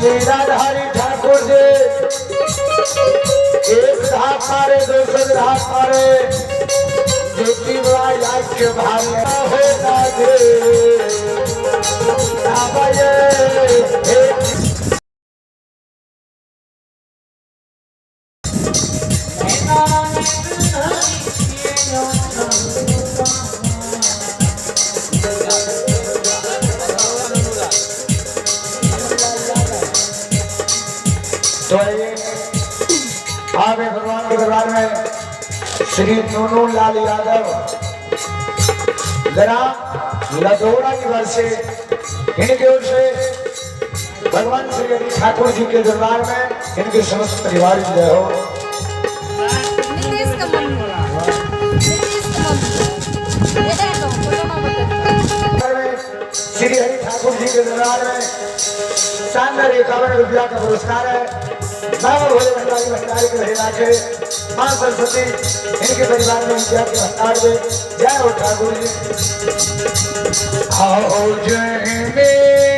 लीलाधारी ठाकुर जी एक धाक मारे दूसरे धाक मारे ज्योति बड़ा याद के भारे हो राधे तो आगे भगवान के दरबार में श्री नूनू लाल यादव जरा लदौरा की वर्ष से इनकी ओर से भगवान श्री हरि ठाकुर जी के दरबार में इनके समस्त परिवार जय हो। श्री हरि ठाकुर जी के दरबार में शानदार 51 रुपया का पुरस्कार है। बाबा भोले भंडारी भंडारी के भैया के मां सरस्वती इनके परिवार में विद्या के भंडार में जय हो ठाकुर जी। आओ जय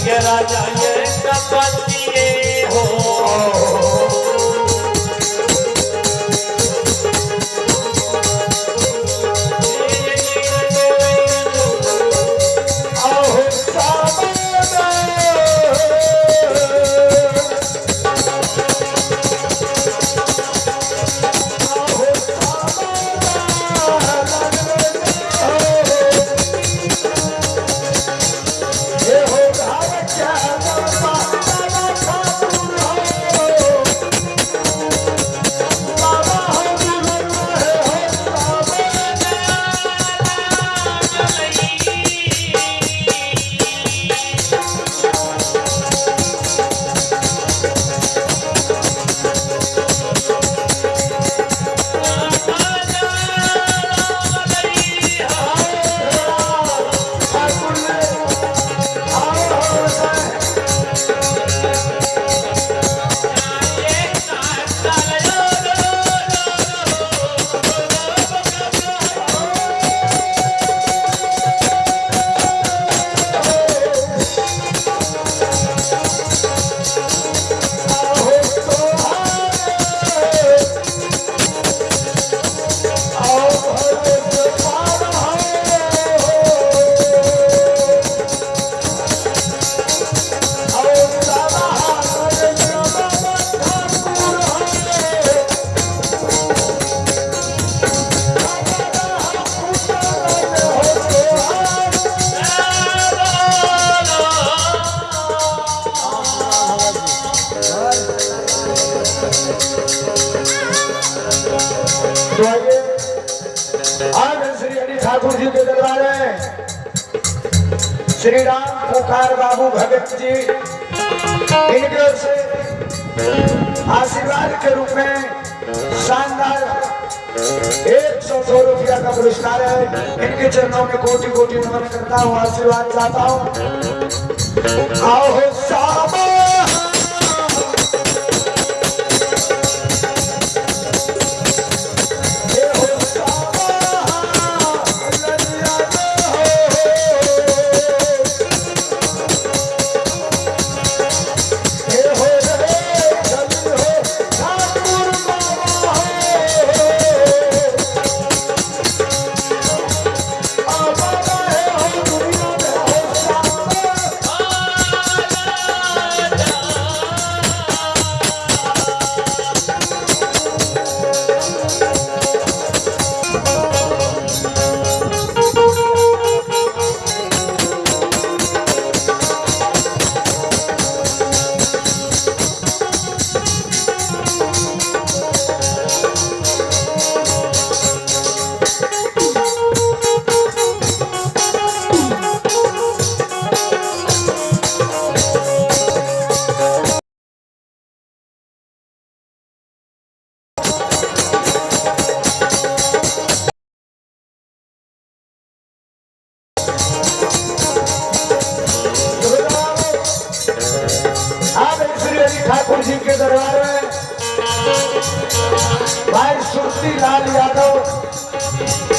मेरा राजा ये तपस्वी हो ठाकुर जी के दरबार में श्री राम पुकार बाबू भगत जी इनके ओर से आशीर्वाद के रूप में शानदार 102 रुपया का पुरस्कार है। इनके चरणों में कोटि कोटि नमन करता हूँ, आशीर्वाद चाहता हूँ। आओ सामा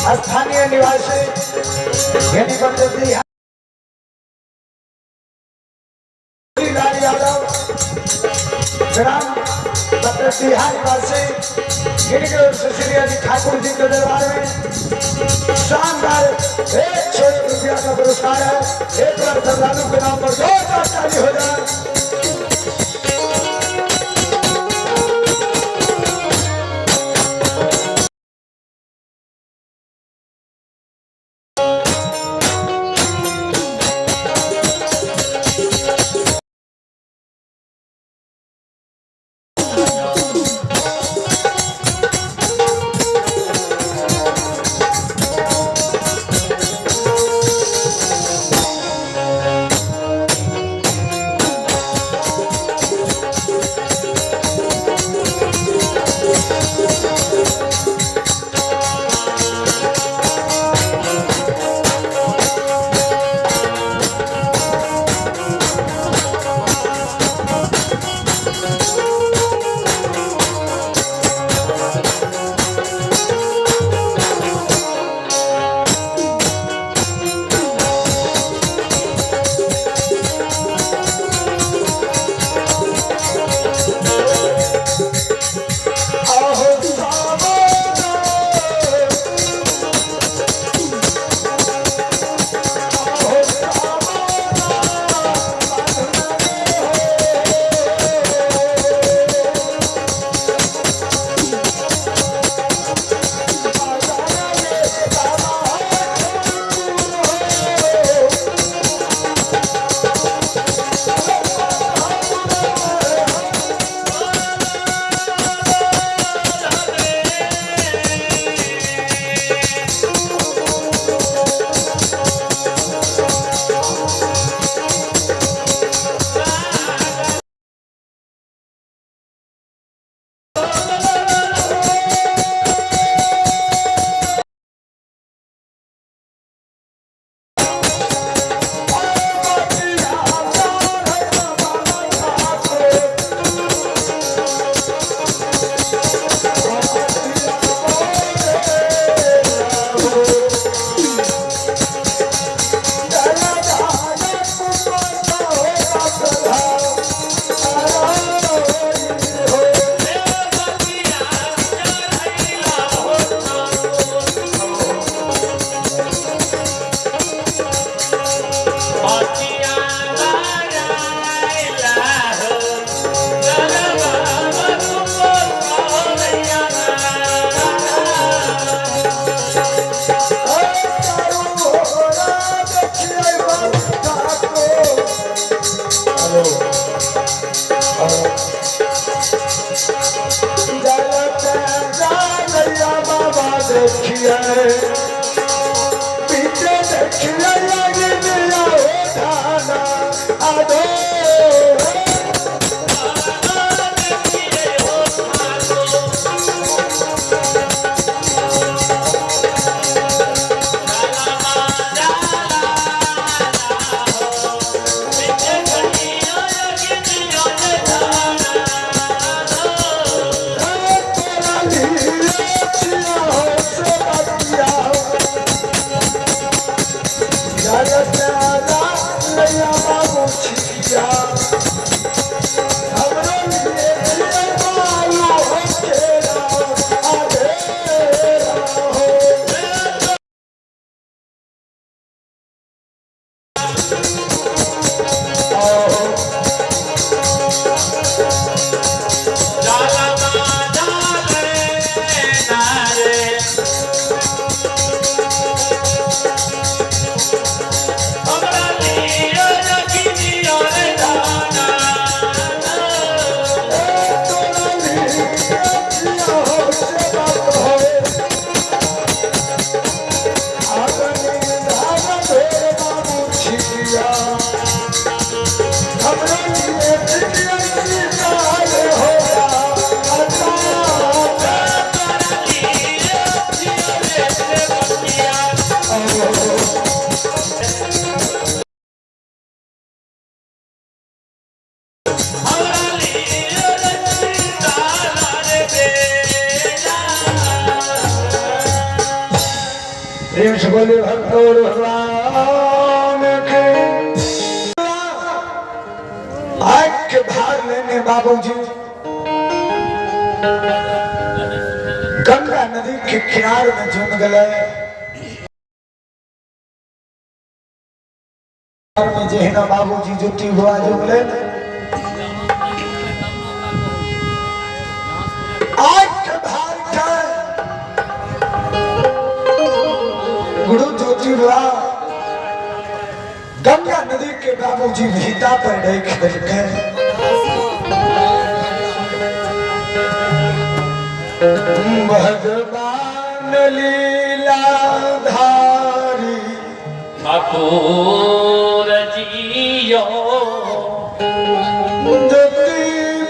स्थानीय निवासी यानी बंदती लाल यादव ग्राम बंदतिहा निवासी इनके ओर से श्री अजी ठाकुर जी के दरबार में शानदार 100 रुपया का पुरस्कार है। एक बार श्रद्धालु के नाम पर जोरदार ताली हो जाए। प्रेम से बोले भक्तों भगवान के आग के भार लेने बाबूजी गंगा नदी के किनारे में जुम गए में जेहना बाबूजी जुटी हुआ जुमले आग के भार का गुरु ज्योति हुआ गंगा नदी के बाबूजी भीता पर देख करके भगवान लीलाधारी ठाकुर जियो ज्योति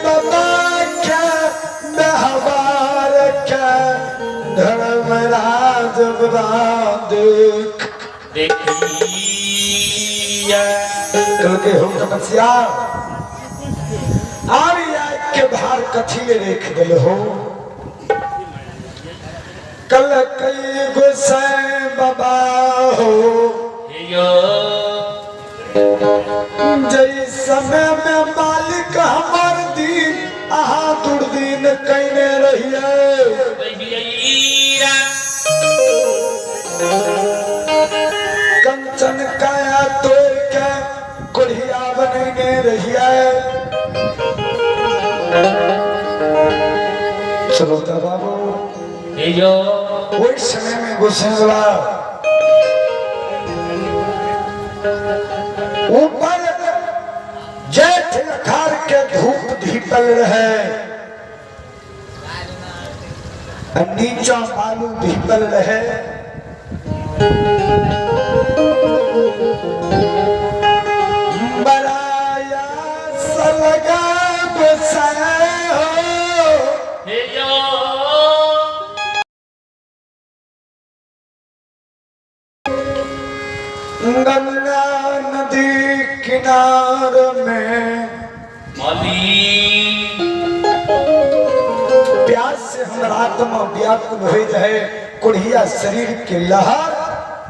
बाबा क्या व्यवहार क्या धर्मराज देख देखिए कल के हो तपस्या आरी आग के भार कथिले रेख दिल हो कल कई गोसाई बाबा हो जय समय में मालिक हमार दीन आहा दुर्दीन कहने रहिए कंचन काया तोड़ के कोढ़िया बनने रहिए चलो बाबू वही समय में गोसाई ऊपर जेठ अखाड़ के धूप धीपल रहे नीचा बालू धीपल रहे बराया सलगा गोसाई हो गंगा नदी किनार में प्यास से हमारा आत्मा व्याकुल हो जाए कुढ़िया शरीर के लहर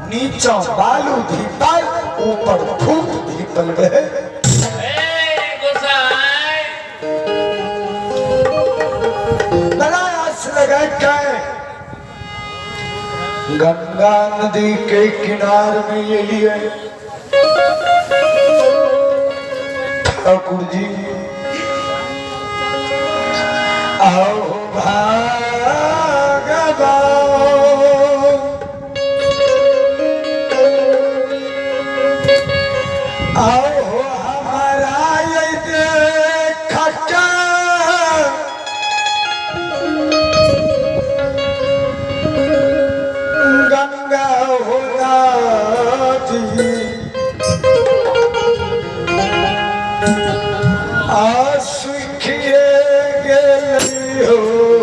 नीचा बालू धीपल ऊपर धूप धीपल रहे बड़ा आस लगा के गंगा नदी के किनार में ये लिए ठाकुर जी आओ भागवान आओ हमारा ये देखा गंगा होना जी सुखिए गेली हो